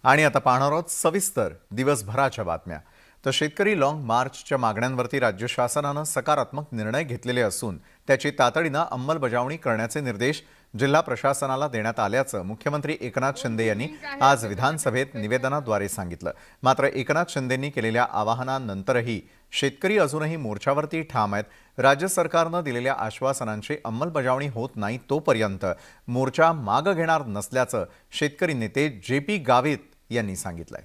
आणि आता पाहणार आहोत सविस्तर दिवसभराच्या बातम्या। तर शेतकरी लॉंग मार्चच्या मागण्यांवरती राज्य शासनाने सकारात्मक निर्णय घेतलेले असून त्याची तातडीने अंमलबजावणी करण्याचे निर्देश जिल्हा प्रशासनाला देण्यात आल्याचं मुख्यमंत्री एकनाथ शिंदे यांनी आज विधानसभेत निवेदनाद्वारे सांगितलं। मात्र एकनाथ शिंदेंनी केलेल्या आवाहनानंतरही शेतकरी अजूनही मोर्चावरती ठाम आहेत। राज्य सरकारने दिलेल्या आश्वासनांची अंमलबजावणी होत नाही तोपर्यंत मोर्चा मागे घेणार नसल्याचं शेतकरी नेते JP गावित यांनी सांगितलंय।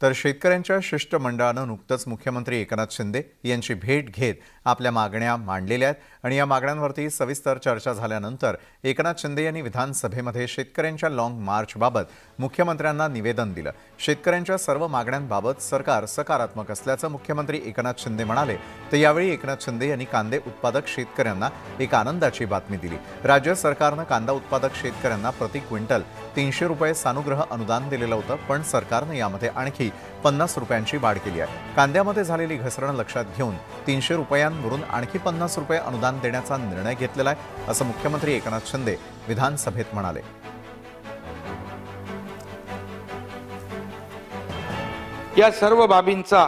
तर शेतकऱ्यांच्या शिष्टमंडळाने नुकतंच मुख्यमंत्री एकनाथ शिंदे यांची भेट घेत आपल्या मागण्या मांडलेल्या आहेत आणि या मागण्यांवरती सविस्तर चर्चा झाल्यानंतर एकनाथ शिंदे यांनी विधानसभेमध्ये शेतकऱ्यांच्या लॉंग मार्चबाबत मुख्यमंत्र्यांना निवेदन दिलं। शेतकऱ्यांच्या सर्व मागण्यांबाबत सरकार सकारात्मक असल्याचं मुख्यमंत्री एकनाथ शिंदे म्हणाले। तर यावेळी एकनाथ शिंदे यांनी कांदे उत्पादक शेतकऱ्यांना एक आनंदाची बातमी दिली। राज्य सरकारने कांदा उत्पादक शेतकऱ्यांना प्रति क्विंटल 300 रुपये सानुग्रह अनुदान दिलेलं होतं, पण सरकारने यामध्ये आणखी 50 रुपयांची वाढ केली आहे। कांद्यामध्ये झालेली घसरण लक्षात घेऊन 300 रुपयांवरून आणखी 50 रुपये अनुदान देण्याचा निर्णय घेतलेला आहे, असं मुख्यमंत्री एकनाथ शिंदे विधानसभेत म्हणाले। या सर्व बाबींचा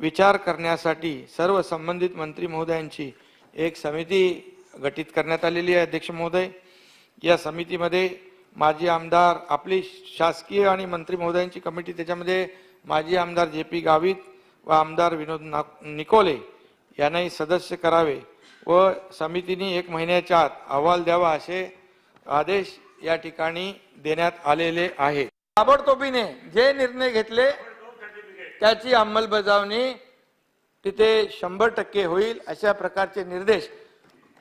विचार करण्यासाठी सर्व संबंधित मंत्री महोदयांची एक समिती गठीत करण्यात आलेली आहे। अध्यक्ष महोदय, या समितीमध्ये माजी आमदार, आपली शासकीय आणि मंत्री महोदयांची कमिटी, त्याच्यामध्ये माजी आमदार JP गावित व आमदार विनोद निकोले यांनाही सदस्य करावे व समितीने 1 महिन्याच्या आत अहवाल द्यावा असे आदेश या ठिकाणी देण्यात आलेले आहेत। ताबडतोबीने जे निर्णय घेतले त्याची अंमलबजावणी तिथे 100% होईल अशा प्रकारचे निर्देश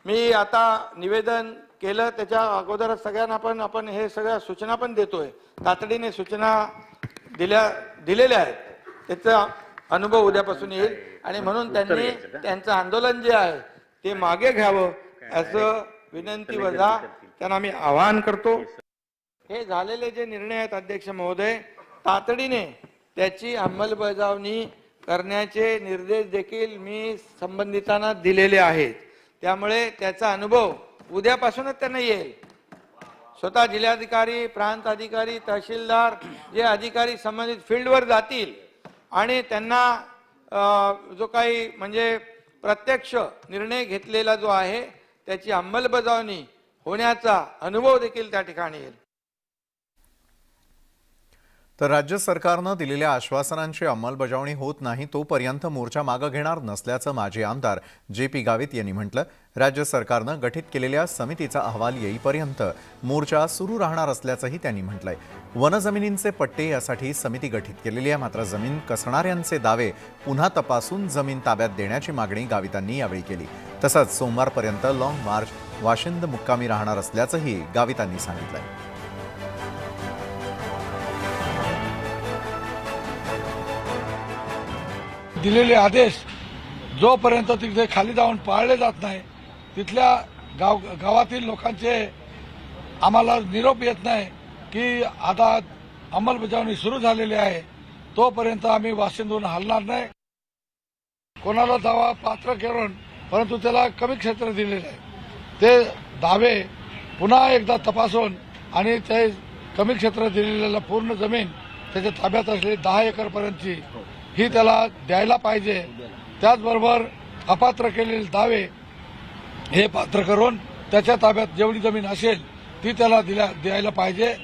मी आता निवेदन केलं। त्याच्या अगोदर सगळ्यांना आपण हे सगळ्या सूचना पण देतोय, तातडीने सूचना दिलेल्या आहेत। त्याचा अनुभव उद्यापासून येईल आणि म्हणून त्यांनी त्यांचं आंदोलन जे आहे ते मागे घ्यावं असं विनंती वजा त्यांना मी आवाहन करतो। हे झालेले जे निर्णय आहेत अध्यक्ष महोदय, तातडीने त्याची अंमलबजावणी करण्याचे निर्देश देखील मी संबंधितांना दिलेले आहेत। त्यामुळे त्याचा अनुभव उद्यापासूनच त्यांना येईल। स्वतः जिल्हाधिकारी, प्रांत अधिकारी, तहसीलदार जे अधिकारी संबंधित फील्डवर जातील आणि त्यांना जो काही म्हणजे प्रत्यक्ष निर्णय घेतलेला जो आहे त्याची अंमलबजावणी होण्याचा अनुभव देखील त्या ठिकाणी येईल। तर राज्य सरकारने दिलेल्या आश्वासनांची अंमलबजावणी होत नाही तोपर्यंत मोर्चा मागे घेणार नसल्याचं माजी आमदार JP गावित यांनी म्हटलं। राज्य सरकारने गठीत केलेल्या समितीचा अहवाल येईपर्यंत मोर्चा सुरू राहणार असल्याचंही त्यांनी म्हटलंय। वनजमिनींचे पट्टे यासाठी समिती गठीत केलेली आहे, मात्र जमीन कसणाऱ्यांचे दावे पुन्हा तपासून जमीन ताब्यात देण्याची मागणी गावितांनी यावेळी केली। तसंच सोमवारपर्यंत लॉंग मार्च वाशिंद मुक्कामी राहणार असल्याचंही गावितांनी सांगितलंय। दिलेले आदेश जोपर्यंत तिथे खाली जाऊन पाळले जात नाही, तिथल्या गावातील लोकांचे आम्हाला निरोप येत नाही की आता अंमलबजावणी सुरू झालेली आहे, तोपर्यंत आम्ही वाशिंदून हलणार नाही। कोणाला दावा पात्र करून परंतु त्याला कमी क्षेत्र दिलेले आहे, ते दावे पुन्हा एकदा तपासून आणि ते कमी क्षेत्र दिलेल्या पूर्ण जमीन त्याच्या ताब्यात असलेली 10 एकरपर्यंतची ही त्याला द्यायला पाहिजे। त्याचबरोबर अपात्र केलेले दावे हे पात्र करून त्याच्या ताब्यात जेवढी जमीन असेल ती त्याला द्यायला पाहिजे।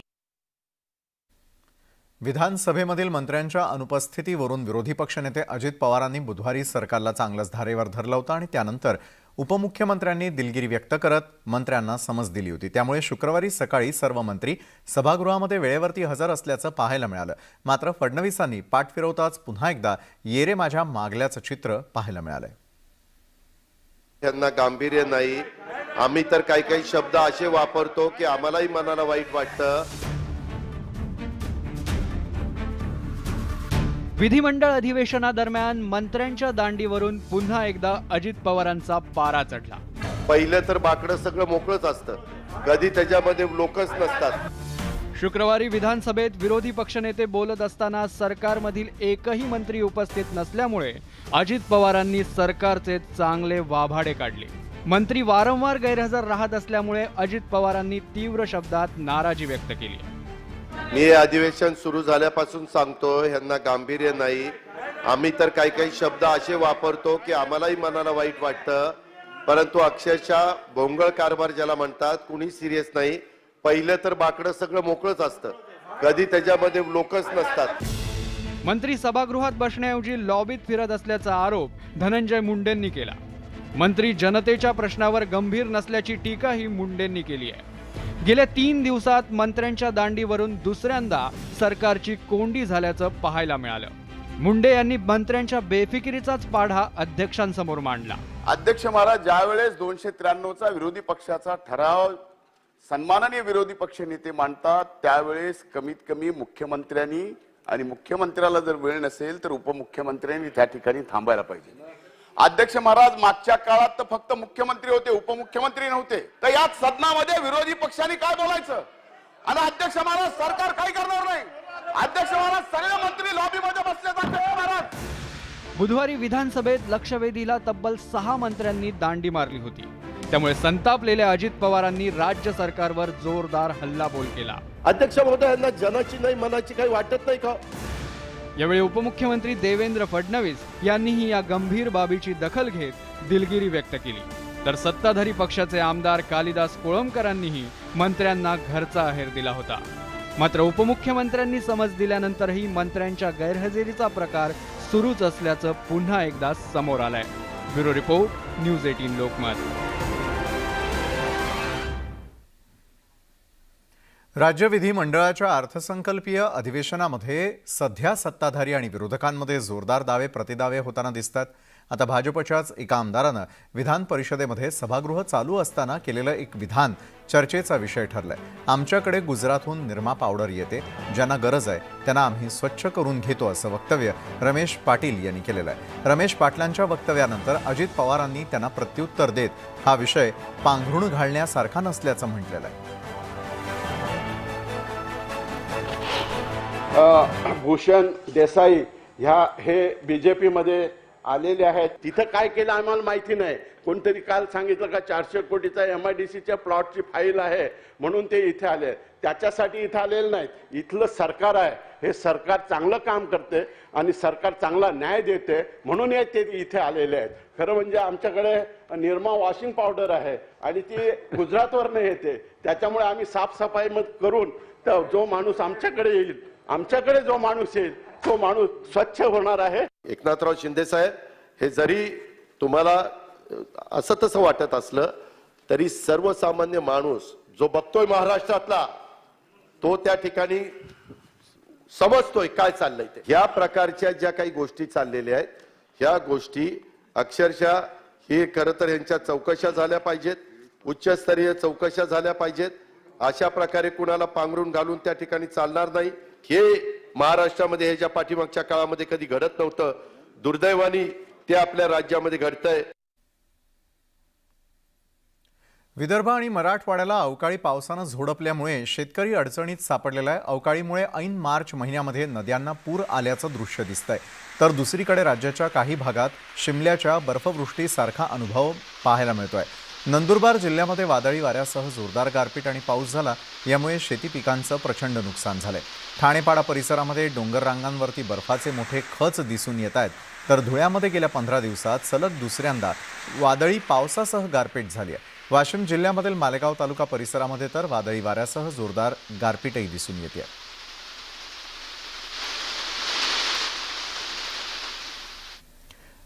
विधानसभेमधील मंत्र्यांच्या अनुपस्थितीवरून विरोधी पक्षनेते अजित पवारांनी बुधवारी सरकारला चांगलंच धारेवर धरलं होतं आणि त्यानंतर उपमुख्यमंत्र्यांनी दिलगिरी व्यक्त करत मंत्र्यांना समज दिली होती। त्यामुळे शुक्रवारी सकाळी सर्व मंत्री सभागृहामध्ये वेळेवरती हजर असल्याचं पाहायला मिळालं। मात्र फडणवीसांनी पाठ फिरवताच पुन्हा एकदा ये रे माझ्या मागल्याचं चित्र पाहायला मिळालंय। त्यांना गांभीर्य नाही, आम्ही तर काही शब्द असे वापरतो की आम्हालाही मनाला वाईट वाटतं। विधिमंडळ अधिवेशनादरम्यान मंत्र्यांच्या दांडीवरून पुन्हा एकदा अजित पवारांचा पारा चढला। पहिलं तर बाकडं सगळं मोकळंच असतं, कधी त्याच्यामध्ये लोकच नसतात। शुक्रवारी विधानसभेत विरोधी पक्षनेते बोलत असताना सरकारमधील एकही मंत्री उपस्थित नसल्यामुळे अजित पवारांनी सरकारचे चांगले वाभाडे काढले। मंत्री वारंवार गैरहजर राहत असल्यामुळे अजित पवारांनी तीव्र शब्दात नाराजी व्यक्त केली. मी हे अधिवेशन सुरू झाल्यापासून सांगतो, ह्यांना गांभीर्य नाही. आम्ही तर काही काही शब्द असे वापरतो की आम्हालाही मनाला वाईट वाटतं, परंतु अक्षरशः भोंगळ कारभार ज्याला म्हणतात, कुणी सिरियस नाही. पहिलं तर बाकडं सगळं मोकळंच असतं, कधी त्याच्यामध्ये लोकच नसतात. मंत्री सभागृहात बसण्याऐवजी लॉबीत फिरत असल्याचा आरोप धनंजय मुंडेंनी केला. मंत्री जनतेच्या प्रश्नावर गंभीर नसल्याची टीकाही मुंडेंनी केली आहे. गेल्या 3 दिवसात मंत्र्यांच्या दांडीवरून दुसऱ्यांदा सरकारची कोंडी झाल्याचं पाहायला मिळालं. मुंडे यांनी मंत्र्यांच्या बेफिकिरीचाच पाढा अध्यक्षांसमोर मांडला. अध्यक्ष महाराज, ज्या वेळेस 293चा विरोधी पक्षाचा ठराव सन्माननीय विरोधी पक्षनेते मांडतात, त्यावेळेस कमीत कमी मुख्यमंत्र्यांनी आणि मुख्यमंत्र्याला जर वेळ नसेल तर उपमुख्यमंत्र्यांनी त्या ठिकाणी थांबायला पाहिजे. अध्यक्ष महाराज, मागच्या काळात तर फक्त मुख्यमंत्री होते, उपमुख्यमंत्री नव्हते. तर यात सदनामध्ये विरोधी पक्षांनी काय बोलायचं आणि अध्यक्ष महाराज सरकार काय करणार नाही. अध्यक्ष महाराज, सगळे मंत्री लॉबीमध्ये बसले अध्यक्ष महाराज. बुधवारी विधानसभेत लक्षवेधीला तब्बल 6 मंत्र्यांनी दांडी मारली होती. त्यामुळे संतापलेल्या अजित पवारांनी राज्य सरकारवर जोरदार हल्लाबोल केला. अध्यक्ष महोदयांना जनाची नाही मनाची काही वाटत नाही का? यावेळी उपमुख्यमंत्री देवेंद्र फडणवीस यांनीही या गंभीर बाबीची दखल घेत दिलगिरी व्यक्त केली. तर सत्ताधारी पक्षाचे आमदार कालिदास कोळंबकरांनीही मंत्र्यांना घरचा अहेर दिला होता. मात्र उपमुख्यमंत्र्यांनी समज दिल्यानंतरही मंत्र्यांच्या गैरहजेरीचा प्रकार सुरूच असल्याचं पुन्हा एकदा समोर आलंय. Bureau report, news 18 Lokmat. राज्य विधिमंडळाच्या अर्थसंकल्पीय अधिवेशनामध्ये सध्या सत्ताधारी आणि विरोधकांमध्ये जोरदार दावे प्रतिदावे होताना दिसतात. आता भाजपच्याच एका आमदारानं विधान परिषदेमध्ये सभागृह चालू असताना केलेलं एक विधान चर्चेचा विषय ठरलाय. आमच्याकडे गुजरातहून निरमा पावडर येते, ज्यांना गरज आहे त्यांना आम्ही स्वच्छ करून घेतो, असं वक्तव्य रमेश पाटील यांनी केलेलं आहे. रमेश पाटलांच्या वक्तव्यानंतर अजित पवारांनी त्यांना प्रत्युत्तर देत हा विषय पांघरुण घालण्यासारखा नसल्याचं म्हटलेलं आहे. भूषण देसाई हे बीजेपी मध्ये आलेले आहेत. तिथं काय केलं आम्हाला माहिती नाही. कोणतरी काल सांगितलं का 400 कोटीचा MIDCच्या प्लॉटची फाईल आहे म्हणून ते इथे आले. त्याच्यासाठी इथे आलेले नाहीत. इथलं सरकार आहे, हे सरकार चांगलं काम करते आणि सरकार चांगला न्याय देते म्हणून ते इथे आलेले आहेत. खरं म्हणजे आमच्याकडे निरमा वॉशिंग पावडर आहे आणि ती गुजरातवरनं येते. त्याच्यामुळे आम्ही साफसफाई करून जो माणूस आमच्याकडे येईल, आमच्याकडे जो माणूस येईल तो माणूस स्वच्छ होणार आहे. एकनाथराव शिंदे साहेब, हे जरी तुम्हाला असं तसं वाटत असलं तरी सर्वसामान्य माणूस जो बघतोय महाराष्ट्रातला, तो त्या ठिकाणी समजतोय काय चाललंय ते. या प्रकारच्या ज्या काही गोष्टी चाललेल्या आहेत, ह्या गोष्टी अक्षरशः हे खरं तर यांच्या चौकशा झाल्या पाहिजेत, उच्चस्तरीय चौकशा झाल्या पाहिजेत. अशा प्रकारे कुणाला पांघरून घालून त्या ठिकाणी चालणार नाही. हे महाराष्ट्रामध्ये ह्याच्या पाठीमागच्या काळामध्ये कधी घडत नव्हतं. दुर्दैवाने ते आपल्या राज्यामध्ये घडतंय. विदर्भ आणि मराठवाड्याला अवकाळी पावसानं झोडपल्यामुळे शेतकरी अडचणीत सापडलेला आहे. अवकाळीमुळे ऐन मार्च महिन्यामध्ये नद्यांना पूर आल्याचं दृश्य दिसतंय. तर दुसरीकडे राज्याच्या काही भागात शिमल्याच्या बर्फवृष्टीसारखा अनुभव पाहायला मिळतोय. नंदुरबार जिल्ह्यामध्ये वादळी वाऱ्यासह जोरदार गारपीट आणि पाऊस झाला. यामुळे शेती पिकांचं प्रचंड नुकसान झालंय. ठाणेपाडा परिसरामध्ये डोंगर रांगांवरती बर्फाचे मोठे खच दिसून येत आहेत. तर धुळ्यामध्ये गेल्या 15 दिवसात सलग दुसऱ्यांदा वादळी पावसासह गारपीट झाली आहे. वाशिम जिल्ह्यामधील मालेगाव तालुका परिसरामध्ये तर वादळी वाऱ्यासह जोरदार गारपीटही दिसून येते.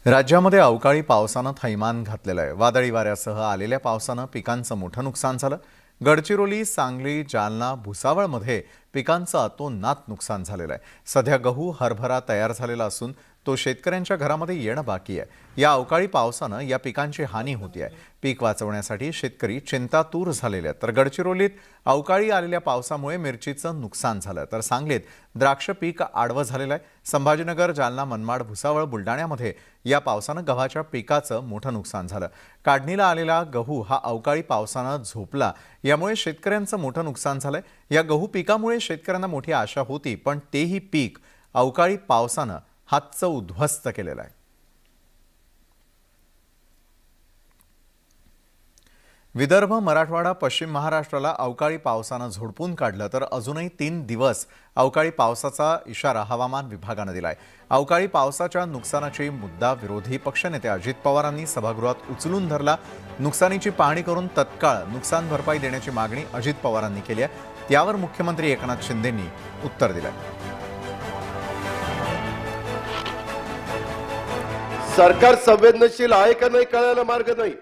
राज्यामध्ये अवकाळी पावसानं थैमान घातलेलं आहे. वादळी वाऱ्यासह आलेल्या पावसानं पिकांचं मोठं नुकसान झालं. गडचिरोली, सांगली, जालना, भुसावळमध्ये पिकांचं अतोनात नुकसान झालेलं आहे. सध्या गहू, हरभरा तयार झालेला असून तो शेतकऱ्यांच्या घरामध्ये येणं बाकी आहे. या अवकाळी पावसानं या पिकांची हानी होती आहे. पीक वाचवण्यासाठी शेतकरी चिंतातूर झालेले आहेत. तर गडचिरोलीत अवकाळी आलेल्या पावसामुळे मिरचीचं नुकसान झालं. तर सांगलीत द्राक्ष पीक आडवं झालेलं आहे. संभाजीनगर, जालना, मनमाड, भुसावळ, बुलढाण्यामध्ये या पावसानं गव्हाच्या पिकाचं मोठं नुकसान झालं. काढणीला आलेला गहू हा अवकाळी पावसानं झोपला. यामुळे शेतकऱ्यांचं मोठं नुकसान झालंय. या गहू पिकामुळे शेतकऱ्यांना मोठी आशा होती, पण तेही पीक अवकाळी पावसानं हातचं उद्ध्वस्त केलेलं आहे. विदर्भ, मराठवाडा, पश्चिम महाराष्ट्राला अवकाळी पावसानं झोडपून काढलं तर अजूनही 3 दिवस अवकाळी पावसाचा इशारा हवामान विभागानं दिलाय. अवकाळी पावसाच्या नुकसानाची मुद्दा विरोधी पक्षनेते अजित पवारांनी सभागृहात उचलून धरला. नुकसानीची पाहणी करून तत्काळ नुकसान भरपाई देण्याची मागणी अजित पवारांनी केली आहे. त्यावर मुख्यमंत्री एकनाथ शिंदेंनी उत्तर दिलंय. सरकार संवेदनशील आहे का नाही कळायला मार्ग नाही.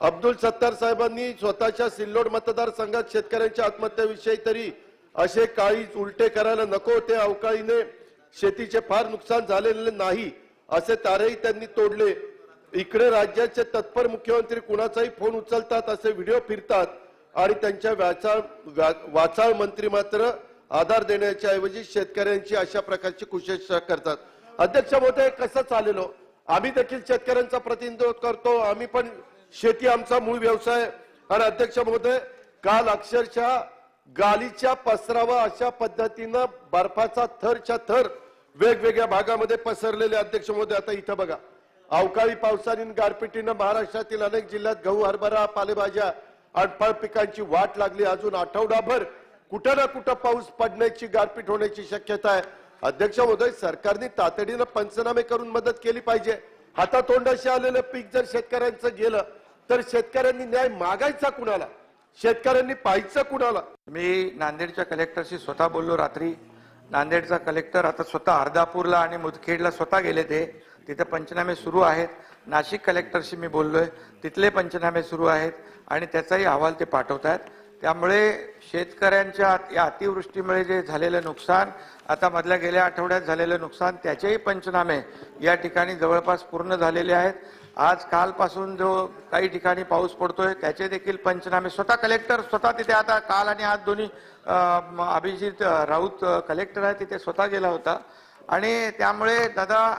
अब्दुल सत्तार साहेबांनी स्वतःच्या सिल्लोड मतदारसंघात शेतकऱ्यांच्या आत्महत्येविषयी तरी असे काळीज उलटे करायला नको होते. अवकाळीने शेतीचे फार नुकसान झालेले नाही असे तारेही त्यांनी तोडले. इकडे राज्याचे तत्पर मुख्यमंत्री कुणाचाही फोन उचलतात, असे व्हिडिओ फिरतात आणि त्यांच्या वाचाळ मंत्री मात्र आधार देण्याच्या ऐवजी शेतकऱ्यांची अशा प्रकारची कुशेषा करतात. अध्यक्ष महोदय, कसं चालेल? आम्ही देखील शेतकऱ्यांचा प्रतिनिधित्व करतो, आम्ही पण शेती आमचा मूळ व्यवसाय. आणि अध्यक्ष महोदय, काल अक्षरशः गालीच्या पसरावा अशा पद्धतीनं बर्फाचा थरच्या थर वेगवेगळ्या भागामध्ये पसरलेले. अध्यक्ष महोदय, आता इथं बघा, अवकाळी पावसाने गारपिटीनं महाराष्ट्रातील अनेक जिल्ह्यात गहू, हरभरा, पालेभाज्या आणि फळ पिकांची वाट लागली. अजून आठवडाभर कुठं ना कुठं पाऊस पडण्याची, गारपीट होण्याची शक्यता आहे. अध्यक्ष महोदय, सरकारने तातडीनं पंचनामे करून मदत केली पाहिजे. हातातोंडाशी आलेलं पीक जर शेतकऱ्यांचं गेलं तर शेतकऱ्यांनी न्याय मागायचा कुणाला? शेतकऱ्यांनी पाहायचं कुणाला? मी नांदेडच्या कलेक्टरशी स्वतः बोललो रात्री. नांदेडचा कलेक्टर आता स्वतः अर्धापूरला आणि मुदखेडला स्वतः गेले, ते तिथे पंचनामे सुरू आहेत. नाशिक कलेक्टरशी मी बोललोय, तिथले पंचनामे सुरू आहेत आणि त्याचाही अहवाल ते पाठवत आहेत. त्यामुळे शेतकऱ्यांच्या या अतिवृष्टीमुळे जे झालेलं नुकसान, आता मधल्या गेल्या आठवड्यात झालेलं नुकसान, त्याचेही पंचनामे या ठिकाणी जवळपास पूर्ण झालेले आहेत. आज कालपासून जो काही ठिकाणी पाऊस पडतोय त्याचे देखील पंचनामे स्वतः कलेक्टर स्वतः तिथे, आता काल आणि आज दोन्ही अभिजित राऊत कलेक्टर आहे तिथे स्वतः गेला होता. आणि त्यामुळे दादा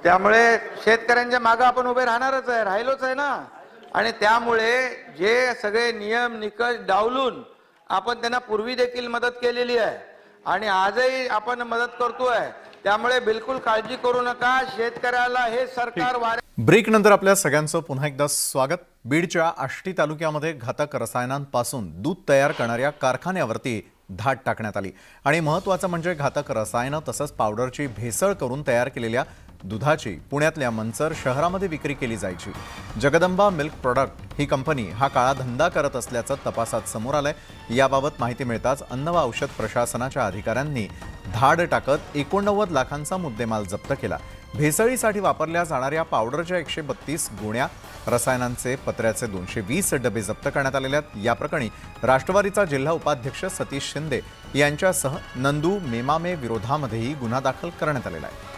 त्यामुळे शेतकऱ्यांच्या मागे आपण उभे राहणारच आहे, राहिलोच आहे ना. आणि त्यामुळे जे सगळे नियम निकष डावलून आपण त्यांना पूर्वी देखील मदत केलेली आहे आणि आजही आपण मदत करतोय. त्यामुळे बिलकुल काळजी करू नका. शेतकऱ्याला हे सरकार ब्रेक नंतर आपल्या सगळ्यांचं पुन्हा एकदा स्वागत. बीडच्या आष्टी तालुक्यामध्ये घातक रसायनांपासून दूध तयार करणाऱ्या कारखान्यावरती धाड टाकण्यात आली आणि महत्त्वाचं म्हणजे घातक रसायनं तसंच पावडरची भेसळ करून तयार केलेल्या दुधाची पुण्यातल्या मंचर शहरामध्ये विक्री केली जायची. जगदंबा मिल्क प्रॉडक्ट ही कंपनी हा काळा धंदा करत असल्याचं तपासात समोर आलंय. याबाबत माहिती मिळताच अन्न व औषध प्रशासनाच्या अधिकाऱ्यांनी धाड टाकत 89 लाखांचा मुद्देमाल जप्त केला. भेसळीसाठी वापरल्या जाणाऱ्या पावडरच्या 132 गोण्या, रसायनांचे पत्र्याचे 220 डबे जप्त करण्यात आलेले आहेत. या प्रकरणी राष्ट्रवादीचा जिल्हा उपाध्यक्ष सतीश शिंदे यांच्यासह नंदू मेमामे विरोधामध्येही गुन्हा दाखल करण्यात आलेला आहे.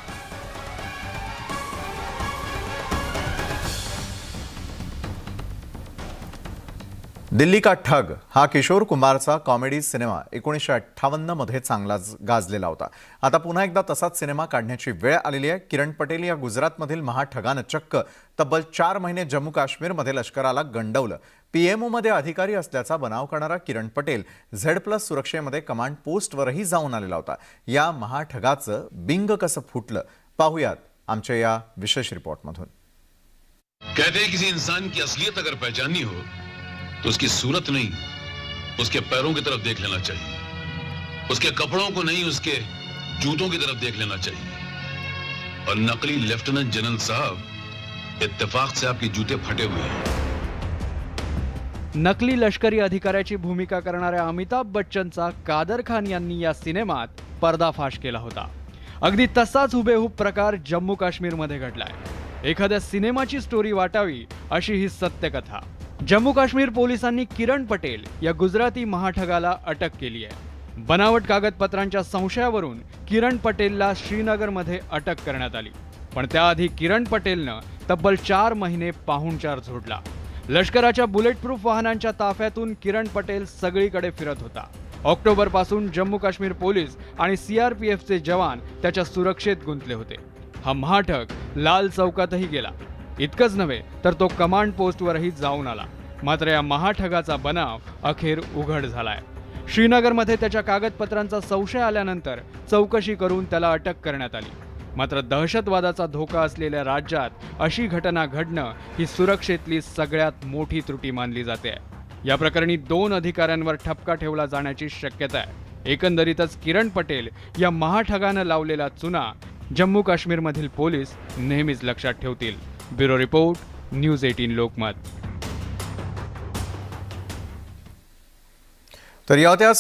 दिल्ली का ठग हा किशोर कुमारचा कॉमेडी सिनेमा 1958 मध्ये चांगला गाजलेला होता. आता पुन्हा एकदा तसाच सिनेमा काढण्याची वेळ आलेली आहे. किरण पटेल या गुजरातमधील महाठगानं चक्क तब्बल 4 महिने जम्मू काश्मीरमध्ये लष्कराला गंडवलं. पीएमओमध्ये अधिकारी असल्याचा बनाव करणारा किरण पटेल Z+ सुरक्षेमध्ये कमांड पोस्टवरही जाऊन आलेला होता. या महाठगाचं बिंग कसं फुटलं पाहूयात आमच्या या विशेष रिपोर्टमधून. कहते हैं किसी इंसान की असलियत अगर पहचाननी हो तो उसकी सूरत नहीं, उसके पैरों की तरफ देख लेना चाहिए. उसके कपड़ों को नहीं, उसके जूतों की तरफ देख लेना चाहिए. और नकली लेफ्टिनेंट जनरल साहब, इत्तेफाक से आपके जूते फटे हुए हैं. नकली लष्करी अधिकाऱ्याची भूमिका करणाऱ्या अमिताभ बच्चनचा कादर खान यांनी या सिनेमात पर्दाफाश केला होता. अगदी तसाच हुबेहूब प्रकार जम्मू काश्मीरमध्ये घडलाय. एखाद्या सिनेमाची स्टोरी वाटावी अशी ही सत्यकथा. जम्मू काश्मीर पोलिसांनी किरण पटेल या गुजराती महाठगाला अटक केली आहे. बनावट कागदपत्रांच्या संशयावरून किरण पटेलला श्रीनगरमध्ये अटक करण्यात आली. पण त्याआधी किरण पटेलनं तब्बल 4 महिने पाहुणचार झोडला. लष्कराच्या बुलेट प्रूफ वाहनांच्या ताफ्यातून किरण पटेल सगळीकडे फिरत होता. ऑक्टोबरपासून जम्मू काश्मीर पोलीस आणि CRPFचे जवान त्याच्या सुरक्षेत गुंतले होते. हा महाठग लाल चौकातही गेला. इतकंच नव्हे तर तो कमांड पोस्टवरही जाऊन आला. मात्र या महाठगाचा बनाव अखेर उघड झालाय. श्रीनगरमध्ये त्याच्या कागदपत्रांचा संशय आल्यानंतर चौकशी करून त्याला अटक करण्यात आली. मात्र दहशतवादाचा धोका असलेल्या राज्यात अशी घटना घडणं ही सुरक्षेतली सगळ्यात मोठी त्रुटी मानली जाते. या प्रकरणी 2 अधिकाऱ्यांवर ठपका ठेवला जाण्याची शक्यता आहे. एकंदरीतच किरण पटेल या महाठगानं लावलेला चुना जम्मू काश्मीरमधील पोलीस नेहमीच लक्षात ठेवतील. Bureau report, news 18 Lokmat. तर या